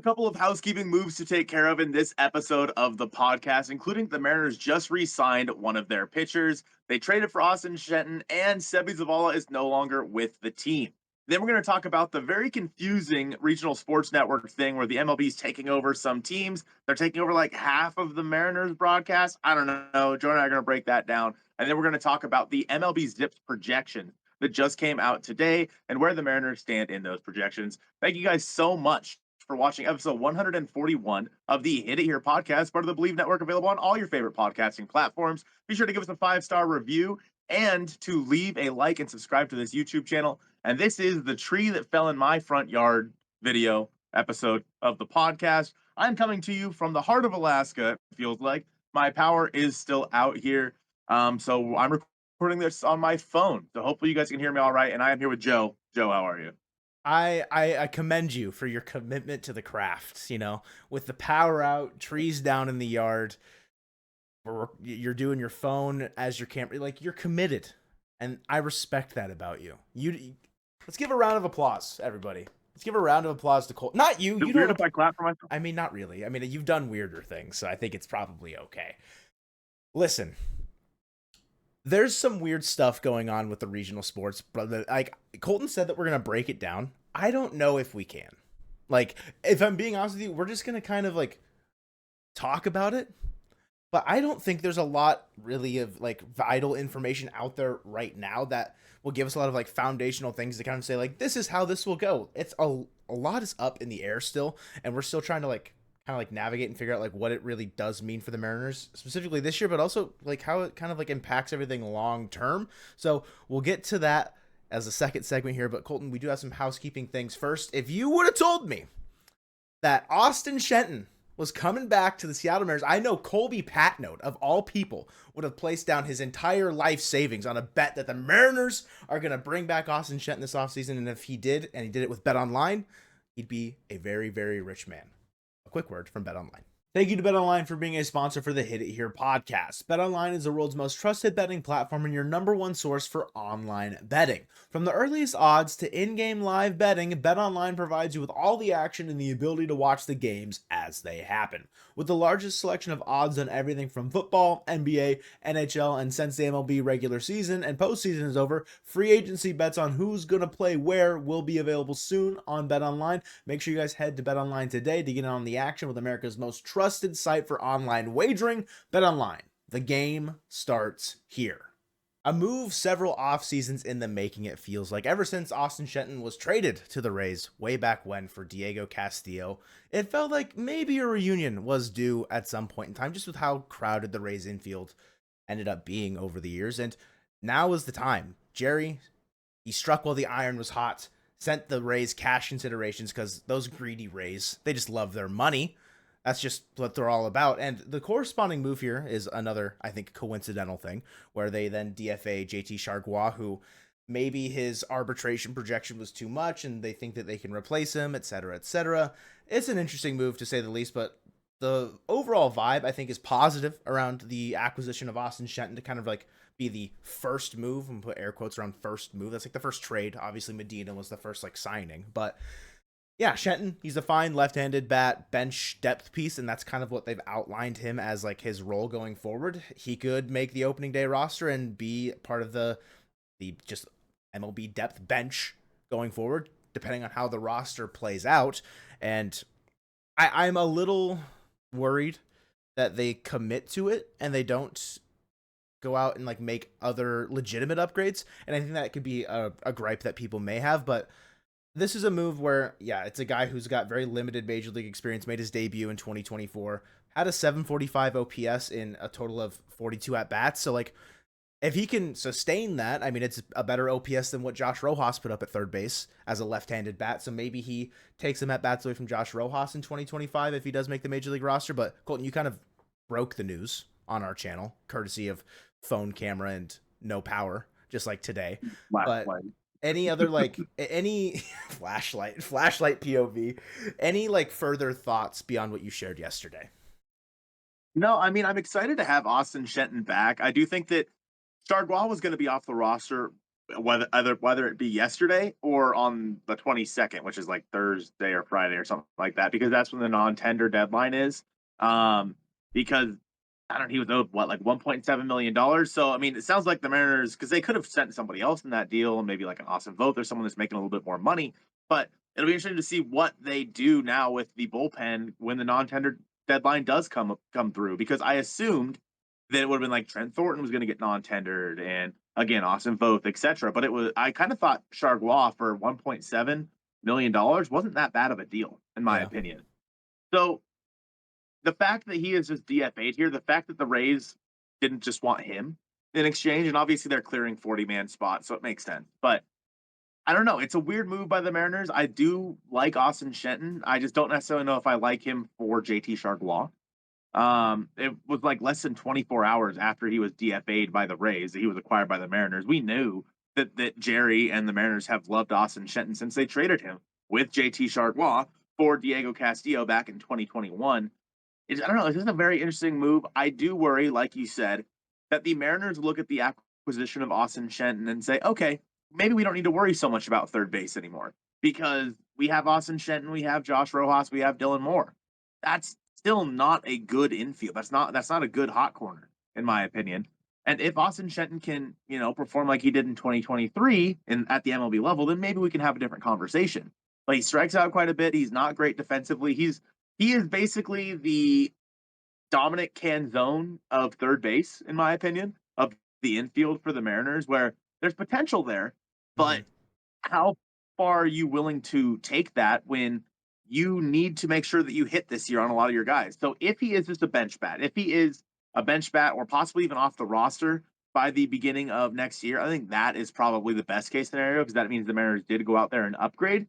couple of housekeeping moves to take care of in this episode of the podcast, including the Mariners just re-signed one of their pitchers. They traded for Austin Shenton, and Sebi Zavala is no longer with the team. Then we're going to talk about the very confusing regional sports network thing where the MLB is taking over some teams. They're taking over like half of the Mariners broadcast. I don't know. Joe and I are going to break that down. And then we're going to talk about the MLB ZiPS projection that just came out today and where the Mariners stand in those projections. Thank you guys so much for watching episode 141 of the Hit It Here podcast, part of the Bleav network, available on all your favorite podcasting platforms. Be sure to give us a 5-star review and to leave a like and subscribe to this YouTube channel. And this is the tree that fell in my front yard video episode of the podcast. I'm coming to you from the heart of Alaska, it feels like. My power is still out here. So I'm recording this on my phone. So hopefully you guys can hear me all right. And I am here with Joe. Joe, how are you? I commend you for your commitment to the craft, with the power out, trees down in the yard, you're doing your phone as your camera, like you're committed. And I respect that about you. Let's give a round of applause, everybody. Let's give a round of applause to Cole. Not you. You weird don't. If I clap for myself? I mean, not really. I mean, you've done weirder things, so I think it's probably okay. Listen. There's some weird stuff going on with the regional sports, but like Colton said that we're going to break it down. I don't know if we can. Like, if I'm being honest with you, we're just going to kind of like talk about it. But I don't think there's a lot really of like vital information out there right now that will give us a lot of like foundational things to kind of say like, this is how this will go. It's a lot is up in the air still. And we're still trying to like kind of like navigate and figure out like what it really does mean for the Mariners specifically this year, but also like how it kind of like impacts everything long term. So we'll get to that as a second segment here. But Colton, we do have some housekeeping things first. If you would have told me that Austin Shenton was coming back to the Seattle Mariners, I know Colby Patnode, of all people, would have placed down his entire life savings on a bet that the Mariners are going to bring back Austin Shenton this offseason. And if he did, and he did it with Bet Online, he'd be a very, very rich man. A quick word from Bet Online. Thank you to Bet Online for being a sponsor for the Hit It Here podcast. Bet Online is the world's most trusted betting platform and your number one source for online betting. From the earliest odds to in-game live betting, Bet Online provides you with all the action and the ability to watch the games as they happen. With the largest selection of odds on everything from football, NBA, NHL, and since the MLB regular season and postseason is over, free agency bets on who's going to play where will be available soon on Bet Online. Make sure you guys head to Bet Online today to get in on the action with America's most trusted site for online wagering. Bet Online. The game starts here. A move several off seasons in the making, it feels like. Ever since Austin Shenton was traded to the Rays way back when for Diego Castillo, it felt like maybe a reunion was due at some point in time, just with how crowded the Rays infield ended up being over the years. And now is the time. Jerry, he struck while the iron was hot, sent the Rays cash considerations because those greedy Rays, they just love their money. That's just what they're all about. And the corresponding move here is another, I think, coincidental thing where they then DFA JT Chargois, who maybe his arbitration projection was too much and they think that they can replace him, et cetera, et cetera. It's an interesting move to say the least, but the overall vibe, I think, is positive around the acquisition of Austin Shenton to kind of like be the first move, and put air quotes around first move. That's like the first trade. Obviously, Medina was the first like signing, but yeah, Shenton, he's a fine left-handed bat bench depth piece, and that's kind of what they've outlined him as like his role going forward. He could make the opening day roster and be part of the just MLB depth bench going forward, depending on how the roster plays out. And I'm a little worried that they commit to it and they don't go out and like make other legitimate upgrades. And I think that could be a gripe that people may have, but this is a move where, yeah, it's a guy who's got very limited major league experience, made his debut in 2024, had a 745 OPS in a total of 42 at-bats. So, like, if he can sustain that, I mean, it's a better OPS than what Josh Rojas put up at third base as a left-handed bat. So maybe he takes some at-bats away from Josh Rojas in 2025 if he does make the major league roster. But, Colton, you kind of broke the news on our channel, courtesy of phone camera and no power, just like today. But any other like any flashlight POV, any like further thoughts beyond what you shared yesterday? No, I mean, I'm excited to have Austin Shenton back. I do think that Chargois was going to be off the roster whether it be yesterday or on the 22nd, which is like Thursday or Friday or something like that, because that's when the non-tender deadline is. Because I don't know, he was owed what, like $1.7 million. So I mean, it sounds like the Mariners, because they could have sent somebody else in that deal, maybe like an Austin Voth or someone that's making a little bit more money. But it'll be interesting to see what they do now with the bullpen when the non-tender deadline does come through, because I assumed that it would have been like Trent Thornton was going to get non-tendered and again Austin Voth, etc. But it was, I kind of thought Chargois for $1.7 million wasn't that bad of a deal in my Yeah. opinion. So the fact that he is just DFA'd here, the fact that the Rays didn't just want him in exchange, and obviously they're clearing 40-man spots, so it makes sense. But I don't know. It's a weird move by the Mariners. I do like Austin Shenton. I just don't necessarily know if I like him for JT Chargois. It was like less than 24 hours after he was DFA'd by the Rays that he was acquired by the Mariners. We knew that Jerry and the Mariners have loved Austin Shenton since they traded him with JT Chargois for Diego Castillo back in 2021. I don't know. It's just a very interesting move. I do worry, like you said, that the Mariners look at the acquisition of Austin Shenton and say, okay, maybe we don't need to worry so much about third base anymore because we have Austin Shenton, we have Josh Rojas, we have Dylan Moore. That's still not a good infield. That's not a good hot corner, in my opinion. And if Austin Shenton can, perform like he did in 2023 at the MLB level, then maybe we can have a different conversation. But he strikes out quite a bit. He's not great defensively. He is basically the Dominic Canzone of third base, in my opinion, of the infield for the Mariners, where there's potential there, but how far are you willing to take that when you need to make sure that you hit this year on a lot of your guys? So if he is just a bench bat, if he is a bench bat or possibly even off the roster by the beginning of next year, I think that is probably the best case scenario because that means the Mariners did go out there and upgrade.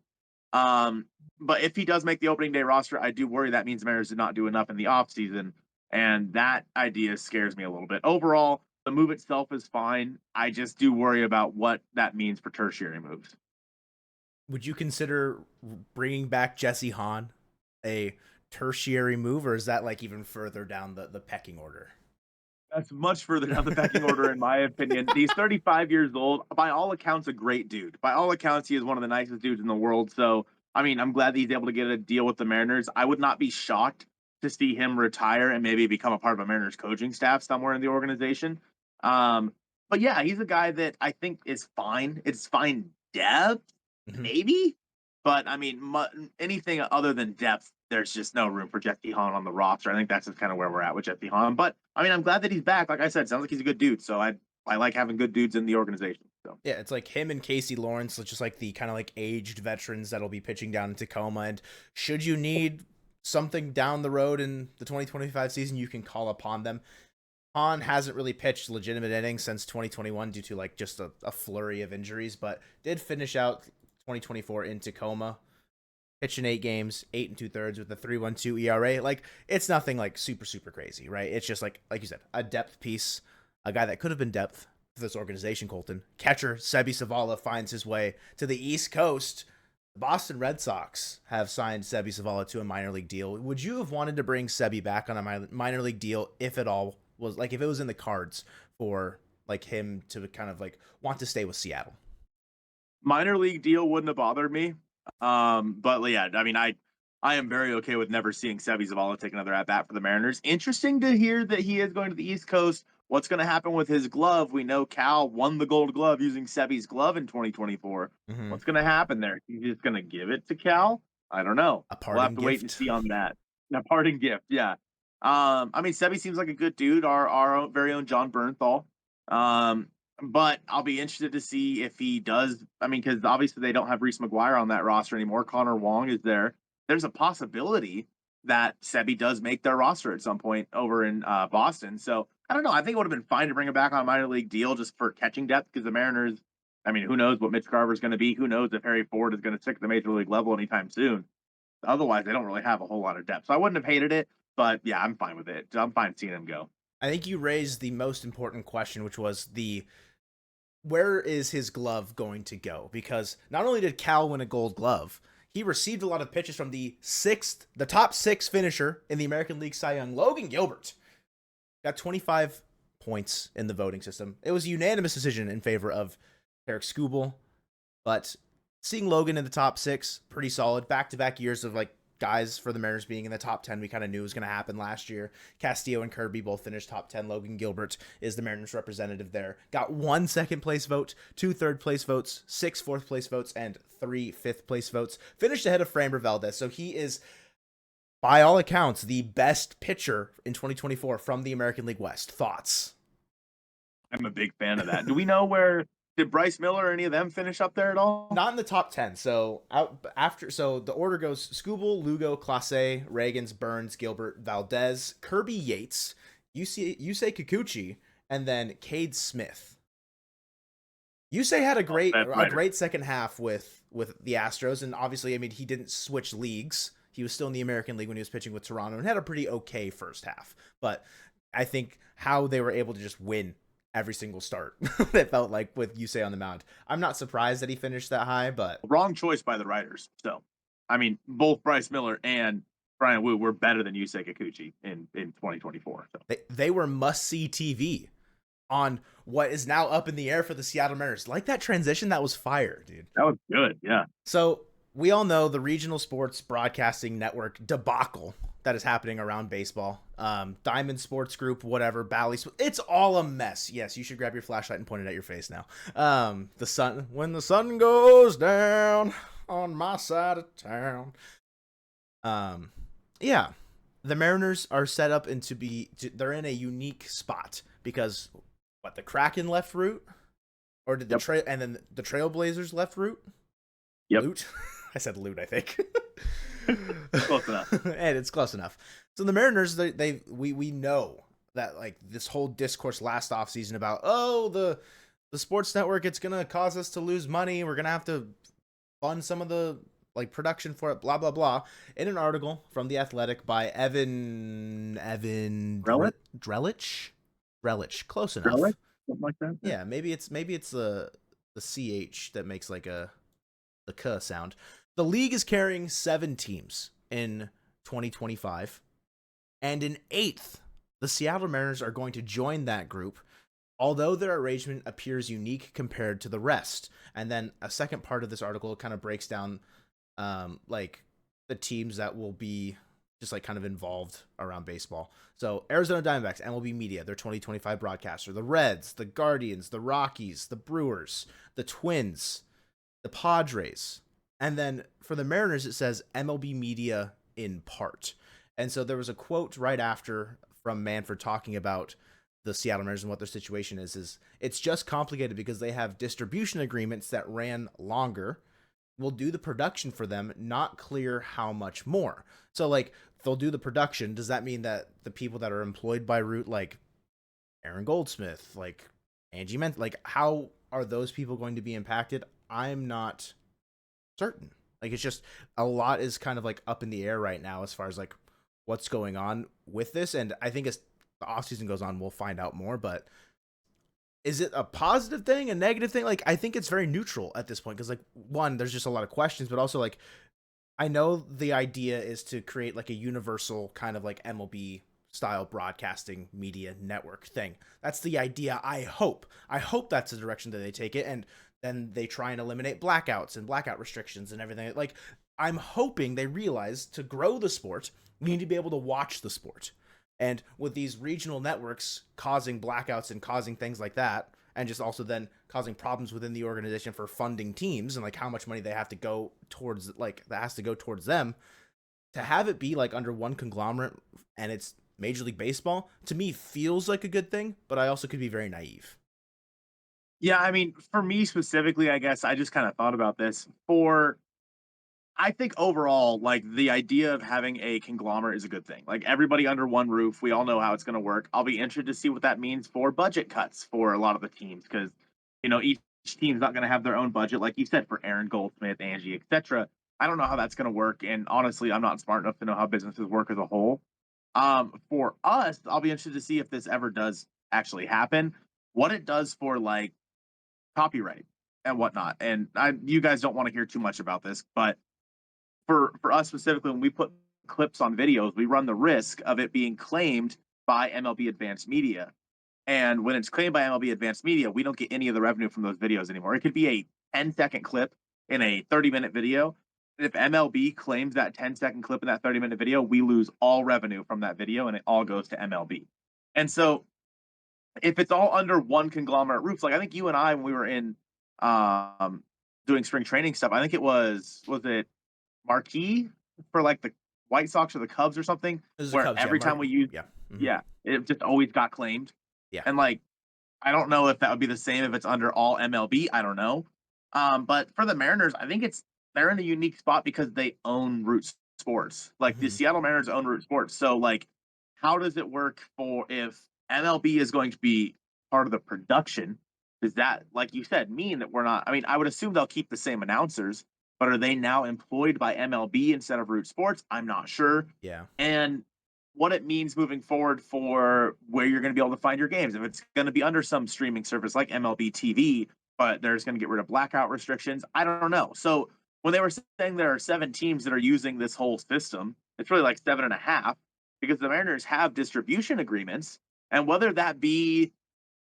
But if he does make the opening day roster, I do worry that means the Mariners did not do enough in the offseason. And that idea scares me a little bit. Overall, the move itself is fine. I just do worry about what that means for tertiary moves. Would you consider bringing back Jesse Hahn a tertiary move, or is that like even further down the pecking order? That's much further down the pecking order, in my opinion. He's 35 years old. By all accounts, a great dude. By all accounts, he is one of the nicest dudes in the world. So, I mean, I'm glad that he's able to get a deal with the Mariners. I would not be shocked to see him retire and maybe become a part of a Mariners coaching staff somewhere in the organization. But yeah, he's a guy that I think is fine. It's fine depth, maybe. But, I mean, anything other than depth, there's just no room for Jesse Hahn on the roster. I think that's just kind of where we're at with Jesse Hahn. But, I mean, I'm glad that he's back. Like I said, sounds like he's a good dude. So I like having good dudes in the organization. So yeah, it's like him and Casey Lawrence, just like the kind of like aged veterans that'll be pitching down in Tacoma. And should you need something down the road in the 2025 season, you can call upon them. Hahn hasn't really pitched legitimate innings since 2021 due to like just a flurry of injuries, but did finish out 2024 in Tacoma. Pitched in 8 games, 8 2/3 with a 3.12 ERA. Like, it's nothing like super, super crazy, right? It's just like you said, a depth piece, a guy that could have been depth for this organization, Colton. Catcher Sebi Zavala finds his way to the East Coast. The Boston Red Sox have signed Sebi Zavala to a minor league deal. Would you have wanted to bring Sebi back on a minor league deal if it all was like, if it was in the cards for like him to kind of like want to stay with Seattle? Minor league deal wouldn't have bothered me. But yeah, I mean, I am very okay with never seeing Sebi Zavala take another at bat for the Mariners. Interesting to hear that he is going to the East Coast. What's going to happen with his glove? We know Cal won the Gold Glove using Sebi's glove in 2024. What's going to happen there? He's just going to give it to Cal? I don't know. We'll have to wait and see on that. A parting gift, yeah. I mean, Sebi seems like a good dude. Our very own John Bernthal. But I'll be interested to see if he does. I mean, because obviously they don't have Reese McGuire on that roster anymore. Connor Wong is there. There's a possibility that Sebi does make their roster at some point over in Boston. So I don't know. I think it would have been fine to bring him back on a minor league deal just for catching depth because the Mariners, I mean, who knows what Mitch Garver is going to be? Who knows if Harry Ford is going to stick at the major league level anytime soon? Otherwise, they don't really have a whole lot of depth. So I wouldn't have hated it. But yeah, I'm fine with it. I'm fine seeing him go. I think you raised the most important question, which was where is his glove going to go? Because not only did Cal win a Gold Glove, he received a lot of pitches from the top 6 finisher in the American League Cy Young, Logan Gilbert. Got 25 points in the voting system. It was a unanimous decision in favor of Eric Skubal. But seeing Logan in the top 6, pretty solid. Back-to-back years of like guys for the Mariners being in the top 10 we kind of knew was going to happen last year. Castillo and Kirby both finished top 10. Logan Gilbert is the Mariners representative there. Got 1 second place vote, 2 third place votes, 6 fourth place votes, and 3 fifth place votes. Finished ahead of Framber Valdez. So he is, by all accounts, the best pitcher in 2024 from the American League West. Thoughts? I'm a big fan of that. Do we know where did Bryce Miller or any of them finish up there at all? Not in the top 10. So the order goes Skubal, Lugo, Clase, Reagans, Burns, Gilbert, Valdez, Kirby Yates, Yusei Kikuchi, and then Cade Smith. Yusei had a great second half with the Astros, and obviously, I mean, he didn't switch leagues. He was still in the American League when he was pitching with Toronto and had a pretty okay first half. But I think how they were able to just win every single start, it felt like, with Yusei on the mound. I'm not surprised that he finished that high, but wrong choice by the writers. So, I mean, both Bryce Miller and Brian Wu were better than Yusei Kikuchi in 2024. So. They were must-see TV on what is now up in the air for the Seattle Mariners. Like that transition, that was fire, dude. That was good, yeah. So we all know the regional sports broadcasting network debacle that is happening around baseball. Diamond Sports Group, whatever, Bally, it's all a mess. Yes, you should grab your flashlight and point it at your face now. When the sun goes down on my side of town. Yeah, the Mariners are set up they're in a unique spot because the Kraken left root, or did the and then the Trailblazers left root? Yep. Loot? I said loot, I think. Close enough. And it's close enough. So the Mariners, we know that like this whole discourse last offseason about, the sports network, it's gonna cause us to lose money. We're gonna have to fund some of the like production for it, blah blah blah. In an article from The Athletic by Evan Drellich, close enough. Drellich? Something like that. Yeah, maybe it's the CH that makes like the K sound. The league is carrying 7 teams in 2025, and in 8th, the Seattle Mariners are going to join that group, although their arrangement appears unique compared to the rest. And then a second part of this article kind of breaks down like the teams that will be just like kind of involved around baseball. So Arizona Diamondbacks, MLB Media, their 2025 broadcaster, the Reds, the Guardians, the Rockies, the Brewers, the Twins, the Padres. And then for the Mariners, it says MLB Media in part. And so there was a quote right after from Manfred talking about the Seattle Mariners and what their situation is it's just complicated because they have distribution agreements that ran longer. We'll do the production for them, not clear how much more. So like they'll do the production. Does that mean that the people that are employed by Root, like Aaron Goldsmith, like Angie Ment, like how are those people going to be impacted? I'm not certain. Like it's just a lot is kind of like up in the air right now as far as like what's going on with this. And I think as the offseason goes on, we'll find out more. But is it a positive thing, a negative thing? Like I think it's very neutral at this point because like one, there's just a lot of questions, but also like I know the idea is to create like a universal kind of like MLB style broadcasting media network thing. That's the idea. I hope that's the direction that they take it. And then they try and eliminate blackouts and blackout restrictions and everything. Like, I'm hoping they realize to grow the sport, we need to be able to watch the sport. And with these regional networks causing blackouts and causing things like that, and just also then causing problems within the organization for funding teams and like how much money they have to go towards, like that has to go towards them, to have it be like under one conglomerate and it's Major League Baseball, to me feels like a good thing, but I also could be very naive. Yeah, I mean, for me specifically, I guess I just kind of thought about this. I think overall, like the idea of having a conglomerate is a good thing. Like everybody under one roof, we all know how it's going to work. I'll be interested to see what that means for budget cuts for a lot of the teams because, each team's not going to have their own budget, like you said, for Aaron Goldsmith, Angie, etc. I don't know how that's going to work, and honestly, I'm not smart enough to know how businesses work as a whole. For us, I'll be interested to see if this ever does actually happen, what it does for like copyright and whatnot. And you guys don't want to hear too much about this, but for us specifically, when we put clips on videos, we run the risk of it being claimed by MLB Advanced Media. And when it's claimed by MLB Advanced Media, we don't get any of the revenue from those videos anymore. It could be a 10-second clip in a 30-minute video. And if MLB claims that 10-second clip in that 30-minute video, we lose all revenue from that video and it all goes to MLB. And so if it's all under one conglomerate roof, like I think you and I, when we were in um, doing spring training stuff, I think was it Marquee for like the White Sox or the Cubs or something, This is the where Cubs, yeah. every time we use, Yeah. yeah, it just always got claimed. Yeah. And like, I don't know if that would be the same if it's under all MLB. I don't know. But for the Mariners, I think they're in a unique spot because they own Root Sports. Like the Seattle Mariners own Root Sports. So like, how does it work for if MLB is going to be part of the production? Does that, like you said, mean that we're not? I mean, I would assume they'll keep the same announcers, but are they now employed by MLB instead of Root Sports? I'm not sure. Yeah. And what it means moving forward for where you're going to be able to find your games. If it's going to be under some streaming service like MLB TV, but there's going to get rid of blackout restrictions, I don't know. So when they were saying there are 7 teams that are using this whole system, it's really like 7.5 because the Mariners have distribution agreements. And whether that be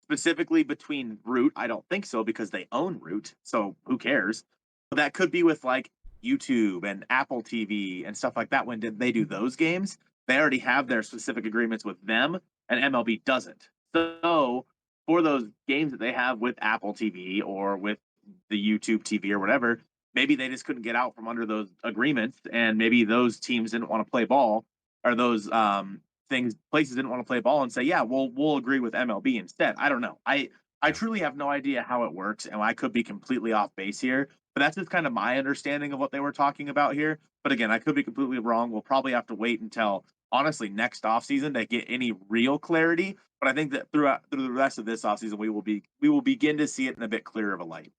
specifically between Root, I don't think so because they own Root. So who cares? But that could be with like YouTube and Apple TV and stuff like that. When did they do those games? They already have their specific agreements with them, and MLB doesn't. So for those games that they have with Apple TV or with the YouTube TV or whatever, maybe they just couldn't get out from under those agreements, and maybe those teams didn't want to play ball, or those places didn't want to play ball and say, yeah, we'll agree with MLB instead. I don't know. I truly have no idea how it works, and I could be completely off base here. But that's just kind of my understanding of what they were talking about here. But again, I could be completely wrong. We'll probably have to wait until honestly next offseason to get any real clarity. But I think that through the rest of this offseason, we will begin to see it in a bit clearer of a light.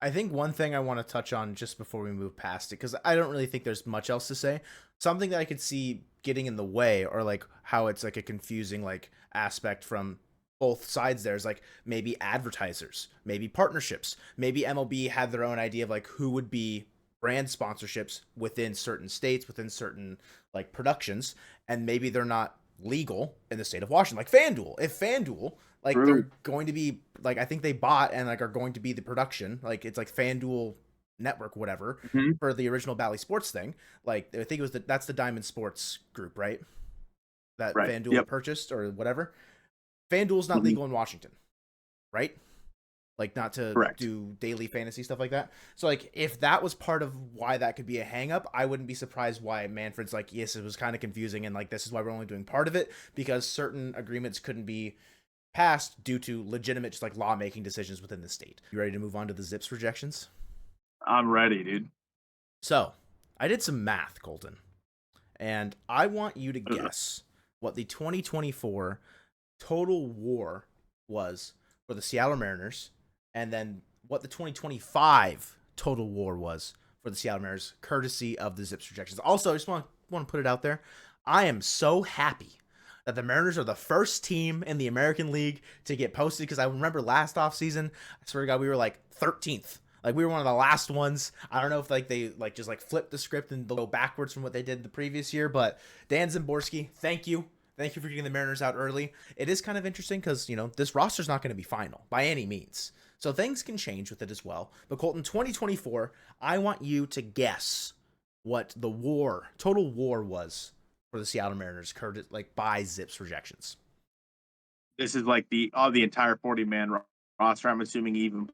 I think one thing I want to touch on just before we move past it, because I don't really think there's much else to say. Something that I could see getting in the way, or like how it's like a confusing like aspect from both sides there, is like maybe advertisers, maybe partnerships, maybe MLB had their own idea of like who would be brand sponsorships within certain states, within certain like productions, and maybe they're not legal in the state of Washington, like FanDuel. If FanDuel, like True. they're going to be like, I think they bought and like are going to be the production, like it's like FanDuel Network, whatever, for the original Bally Sports thing. Like I think it was that's the Diamond Sports group, right? That Right. FanDuel purchased or whatever. FanDuel's not legal in Washington, right? Like not to do daily fantasy stuff like that. So like if that was part of why that could be a hang up, I wouldn't be surprised why Manfred's like, yes, it was kind of confusing and like this is why we're only doing part of it, because certain agreements couldn't be passed due to legitimate just like lawmaking decisions within the state. You ready to move on to the ZiPS projections? I'm ready, dude. So I did some math, Colton, and I want you to guess what the 2024 total WAR was for the Seattle Mariners, and then what the 2025 total WAR was for the Seattle Mariners, courtesy of the ZiPS projections. Also, I just want to put it out there. I am so happy that the Mariners are the first team in the American League to get posted, because I remember last offseason, I swear to God, we were like 13th. Like we were one of the last ones. I don't know if like they like just like flipped the script and go backwards from what they did the previous year, but Dan Szymborzki, thank you. Thank you for getting the Mariners out early. It is kind of interesting because, you know, this roster's not going to be final by any means. So things can change with it as well. But Colton, 2024, I want you to guess what the total WAR was for the Seattle Mariners, like by ZiPS projections. This is like the entire 40-man roster. I'm assuming even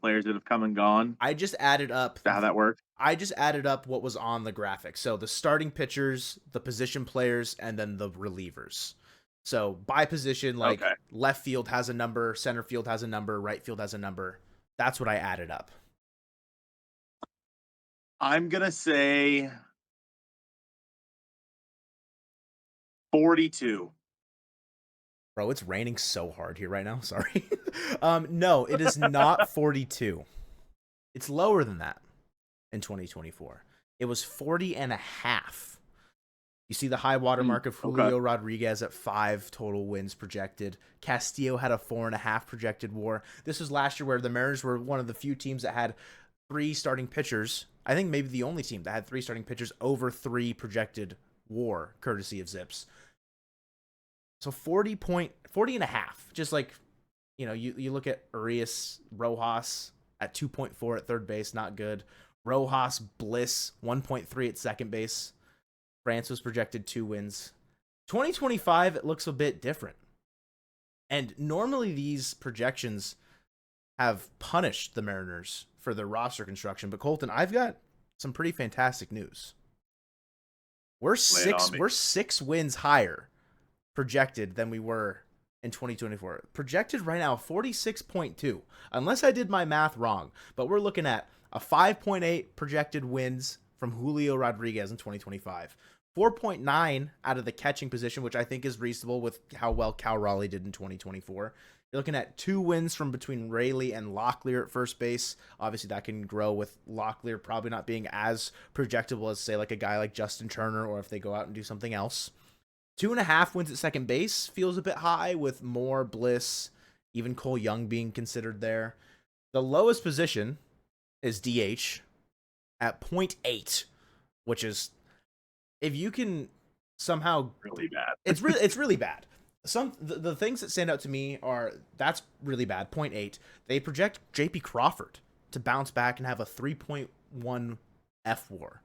players that have come and gone. I just added up. Is that how that works? I just added up what was on the graphic. So the starting pitchers, the position players, and then the relievers. So by position, like left field has a number, center field has a number, right field has a number. That's what I added up. I'm going to say 42. Bro, it's raining so hard here right now. Sorry. No, it is not 42. It's lower than that in 2024. It was 40.5. You see the high water mark of Julio Rodriguez at 5 total wins projected. Castillo had a 4.5 projected WAR. This was last year where the Mariners were one of the few teams that had 3 starting pitchers. I think maybe the only team that had 3 starting pitchers over 3 projected WAR, courtesy of ZiPS. So 40 and a half. Just like, you look at Urias Rojas at 2.4 at third base, not good. Rojas Bliss 1.3 at second base. France was projected 2 wins. 2025, it looks a bit different. And normally these projections have punished the Mariners for their roster construction. But Colton, I've got some pretty fantastic news. We're 6 wins higher projected than we were in 2024. Projected right now 46.2. Unless I did my math wrong, but we're looking at a 5.8 projected wins from Julio Rodriguez in 2025. 4.9 out of the catching position, which I think is reasonable with how well Cal Raleigh did in 2024. You're looking at 2 wins from between Raley and Locklear at first base. Obviously, that can grow with Locklear probably not being as projectable as, say, like a guy like Justin Turner, or if they go out and do something else. 2.5 wins at second base feels a bit high with Moore, Bliss, even Cole Young being considered there. The lowest position is DH at 0.8, which is, if you can somehow, really bad. It's really bad. The things that stand out to me are that's really bad. 0.8. They project JP Crawford to bounce back and have a 3.1 F-WAR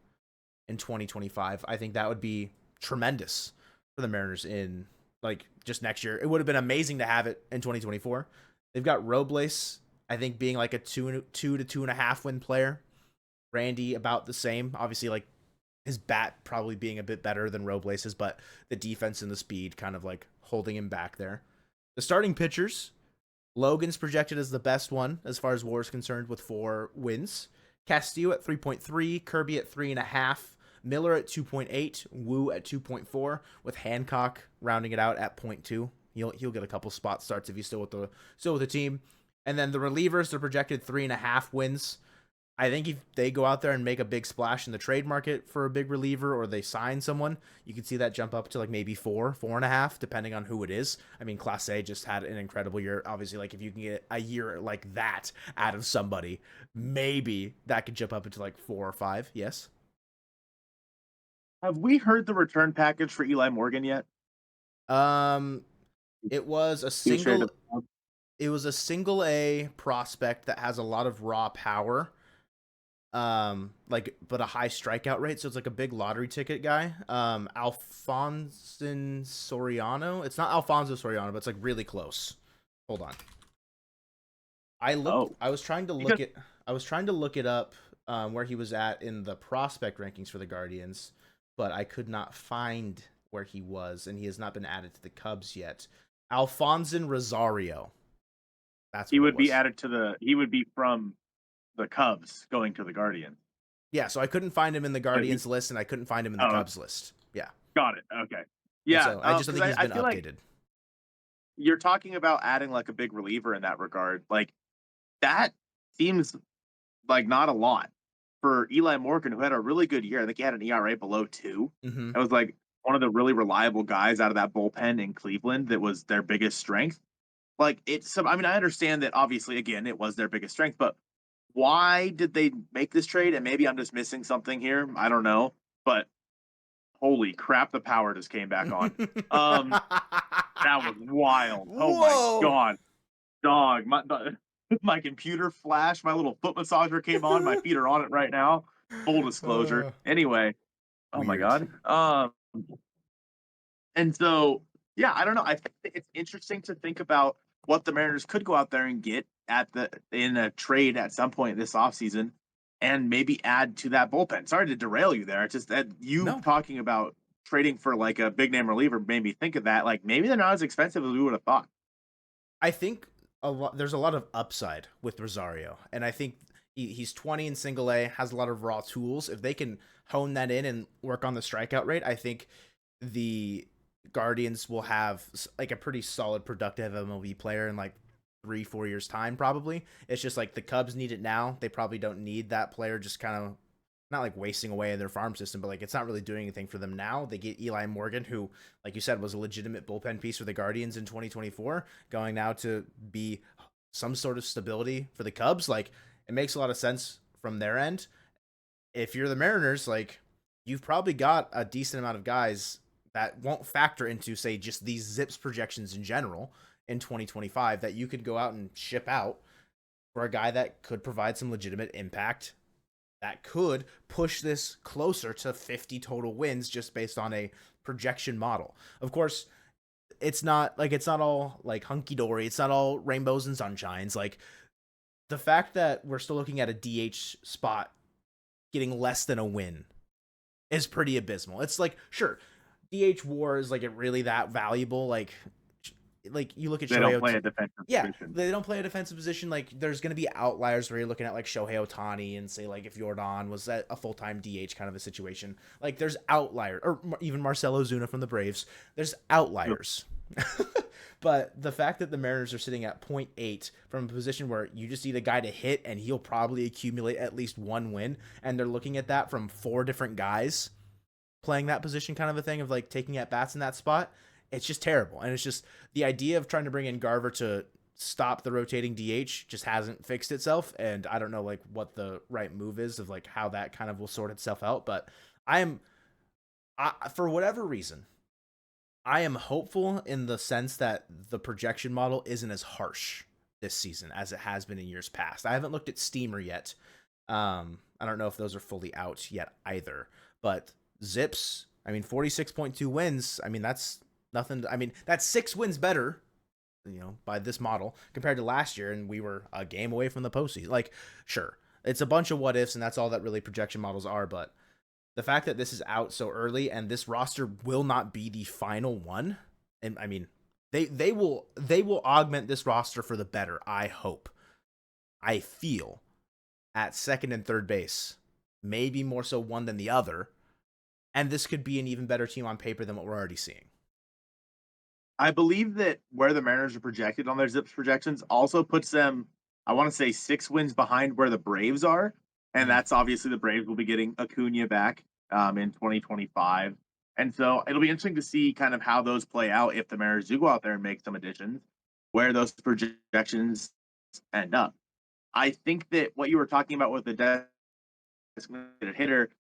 in 2025. I think that would be tremendous for the Mariners in like just next year. It would have been amazing to have it in 2024. They've got Robles, I think, being like a 2 to 2.5 win player. Randy about the same. Obviously, like his bat probably being a bit better than Robles's, but the defense and the speed kind of like holding him back there. The starting pitchers, Logan's projected as the best one as far as WAR is concerned with 4 wins. Castillo at 3.3, Kirby at 3.5, Miller at 2.8, Wu at 2.4, with Hancock rounding it out at 0.2. He'll get a couple spot starts if he's still with the team. And then the relievers, they're projected 3.5 wins. I think if they go out there and make a big splash in the trade market for a big reliever, or they sign someone, you could see that jump up to like maybe 4.5, depending on who it is. I mean, Class A just had an incredible year. Obviously, like if you can get a year like that out of somebody, maybe that could jump up into like 4 or 5. Yes. Have we heard the return package for Eli Morgan yet? It was a single A prospect that has a lot of raw power. But a high strikeout rate, so it's like a big lottery ticket guy. Alfonso Soriano. It's not Alfonso Soriano, but it's like really close. Hold on. I was trying to look it up where he was at in the prospect rankings for the Guardians, but I could not find where he was, and he has not been added to the Cubs yet. Alfonso Rosario. He would be added to he would be from the Cubs going to the Guardians. Yeah, so I couldn't find him in the Guardians list, and I couldn't find him in the Cubs list. Yeah. Got it. Okay. Yeah. So I just don't think he's been updated. Like you're talking about adding like a big reliever in that regard. Like that seems like not a lot for Eli Morgan, who had a really good year. I think he had an ERA below 2. Mm-hmm. It was like one of the really reliable guys out of that bullpen in Cleveland that was their biggest strength. Like I understand that obviously, again, it was their biggest strength, but why did they make this trade? And maybe I'm just missing something here. I don't know. But holy crap, the power just came back on. That was wild. Oh my God. Dog, my computer flashed. My little foot massager came on. My feet are on it right now. Full disclosure. Anyway. Oh my God. And so, yeah, I don't know. I think it's interesting to think about what the Mariners could go out there and get in a trade at some point this offseason and maybe add to that bullpen. Sorry to derail you there. It's just that talking about trading for like a big name reliever made me think of that. Like maybe they're not as expensive as we would have thought. I think there's a lot of upside with Rosario, and I think he's 20 in single A, has a lot of raw tools. If they can hone that in and work on the strikeout rate, I think the Guardians will have like a pretty solid, productive MLB player in like 3-4 years time. Probably. It's just like the Cubs need it now. They probably don't need that player just kind of not like wasting away in their farm system, but like it's not really doing anything for them now. They get Eli Morgan, who, like you said, was a legitimate bullpen piece for the Guardians in 2024, going now to be some sort of stability for the Cubs. Like it makes a lot of sense from their end. If you're the Mariners, like you've probably got a decent amount of guys that won't factor into, say, just these ZiPS projections in general in 2025 that you could go out and ship out for a guy that could provide some legitimate impact, that could push this closer to 50 total wins just based on a projection model. Of course, it's not all like hunky dory. It's not all rainbows and sunshines. Like, the fact that we're still looking at a DH spot getting less than a win is pretty abysmal. It's like, sure, DH WAR is like it really that valuable? Like you look at they don't play a defensive position. They don't play a defensive position. Like, there's going to be outliers where you're looking at like Shohei Ohtani and say like if Jordan was at a full-time DH kind of a situation. Like, there's outliers, or even Marcell Ozuna from the Braves. There's outliers. But the fact that the Mariners are sitting at 0.8 from a position where you just need a guy to hit and he'll probably accumulate at least one win, and they're looking at that from 4 different guys playing that position kind of a thing of like taking at bats in that spot, it's just terrible. And it's just the idea of trying to bring in Garver to stop the rotating DH just hasn't fixed itself. And I don't know like what the right move is of like how that kind of will sort itself out. But for whatever reason, I am hopeful in the sense that the projection model isn't as harsh this season as it has been in years past. I haven't looked at Steamer yet. I don't know if those are fully out yet either. But ZiPS, I mean, 46.2 wins. I mean, that's nothing. I mean, that's 6 wins better, by this model compared to last year, and we were a game away from the postseason. Like, sure, it's a bunch of what ifs, and that's all that really projection models are. But the fact that this is out so early and this roster will not be the final one, and I mean, they will augment this roster for the better. I hope. I feel at second and third base, maybe more so one than the other, and this could be an even better team on paper than what we're already seeing. I Bleav that where the Mariners are projected on their ZiPS projections also puts them, I want to say, 6 wins behind where the Braves are. And that's obviously the Braves will be getting Acuna back in 2025. And so it'll be interesting to see kind of how those play out if the Mariners do go out there and make some additions, where those projections end up. I think that what you were talking about with the designated hitter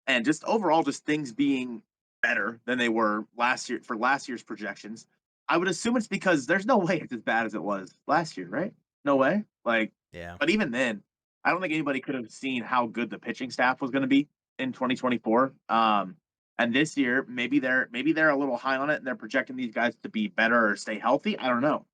and just overall just things being better than they were last year for last year's projections, I would assume it's because there's no way it's as bad as it was last year, right? No way. Like, yeah. But even then, I don't think anybody could have seen how good the pitching staff was going to be in 2024. And this year, maybe they're a little high on it and they're projecting these guys to be better or stay healthy. I don't know.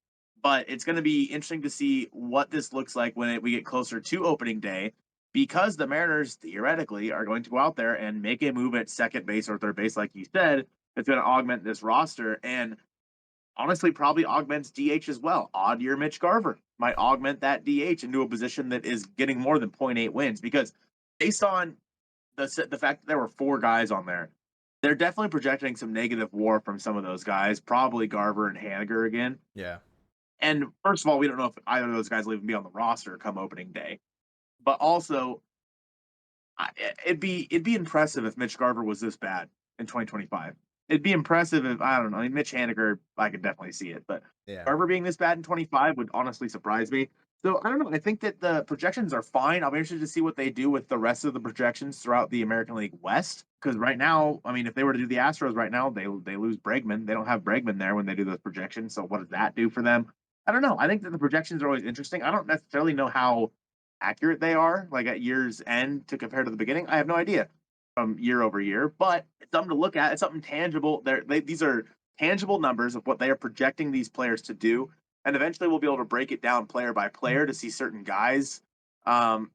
But it's going to be interesting to see what this looks like when we get closer to opening day, because the Mariners theoretically are going to go out there and make a move at second base or third base, like you said, that's going to augment this roster. And honestly, probably augments DH as well. Odd year Mitch Garver might augment that DH into a position that is getting more than 0.8 wins, because based on the fact that there were 4 guys on there, they're definitely projecting some negative WAR from some of those guys, probably Garver and Haniger again. Yeah. And first of all, we don't know if either of those guys will even be on the roster come opening day. But also, it'd be impressive if Mitch Garver was this bad in 2025. It'd be impressive if, I don't know, I mean, Mitch Haniger, I could definitely see it, but Garver being this bad in 25 would honestly surprise me. So I don't know. I think that the projections are fine. I'll be interested to see what they do with the rest of the projections throughout the American League West. Because right now, I mean, if they were to do the Astros right now, they lose Bregman. They don't have Bregman there when they do those projections. So what does that do for them? I don't know. I think that the projections are always interesting. I don't necessarily know how accurate they are, like at year's end to compare to the beginning. I have no idea from year over year, but it's something to look at. It's something tangible. These are tangible numbers of what they are projecting these players to do. And eventually we'll be able to break it down player by player to see certain guys'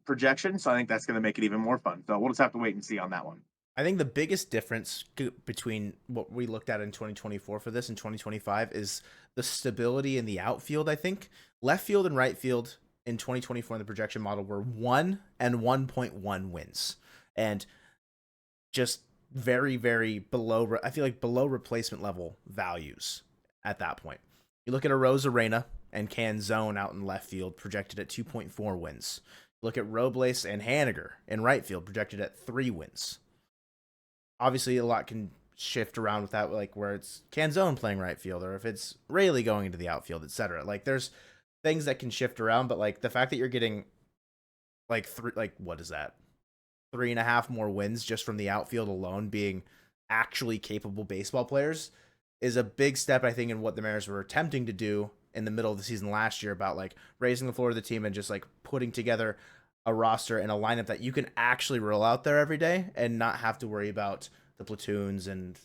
projections. So I think that's going to make it even more fun. So we'll just have to wait and see on that one. I think the biggest difference between what we looked at in 2024 for this and 2025 is the stability in the outfield. I think left field and right field in 2024 in the projection model were 1 and 1.1 wins. And just very, very below, I feel like below replacement level values at that point. You look at Arozarena and Canzone out in left field, projected at 2.4 wins. Look at Robles and Haniger in right field, projected at 3 wins. Obviously, a lot can shift around with that, like where it's Canzone playing right field, or if it's Rayleigh going into the outfield, etc. Like, there's things that can shift around, but like the fact that you're getting what is that? 3.5 more wins just from the outfield alone being actually capable baseball players is a big step, I think, in what the Mariners were attempting to do in the middle of the season last year about like raising the floor of the team and just like putting together a roster and a lineup that you can actually roll out there every day and not have to worry about the platoons and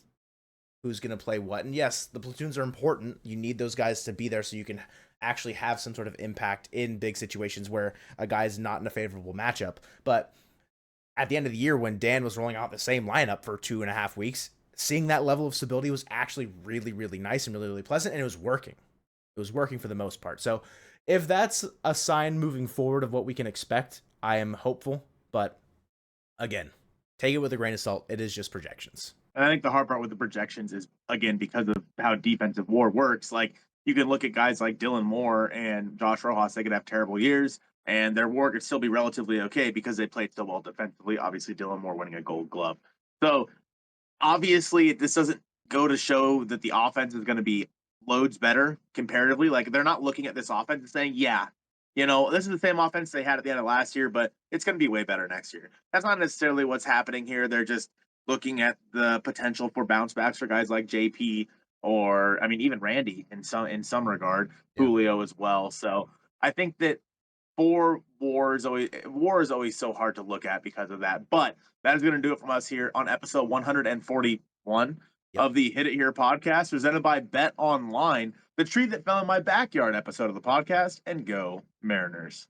who's going to play what. And yes, the platoons are important. You need those guys to be there so you can actually have some sort of impact in big situations where a guy's not in a favorable matchup. But at the end of the year, when Dan was rolling out the same lineup for 2.5 weeks, seeing that level of stability was actually really, really nice and really, really pleasant, and it was working. It was working for the most part. So if that's a sign moving forward of what we can expect, I am hopeful. But again, take it with a grain of salt. It is just projections. And I think the hard part with the projections is, again, because of how defensive WAR works, like you can look at guys like Dylan Moore and Josh Rojas, they could have terrible years, and their WAR could still be relatively okay because they played so well defensively. Obviously, Dylan Moore winning a Gold Glove. So obviously, this doesn't go to show that the offense is going to be loads better comparatively. Like they're not looking at this offense and saying, yeah, this is the same offense they had at the end of last year, but it's going to be way better next year. That's not necessarily what's happening here. They're just looking at the potential for bounce backs for guys like JP or, I mean, even Randy in some regard, Julio as well. So I think that war is always so hard to look at because of that. But that is going to do it from us here on episode 141 of the Hit It Here podcast, presented by Bet Online, the tree that fell in my backyard episode of the podcast. And go Mariners.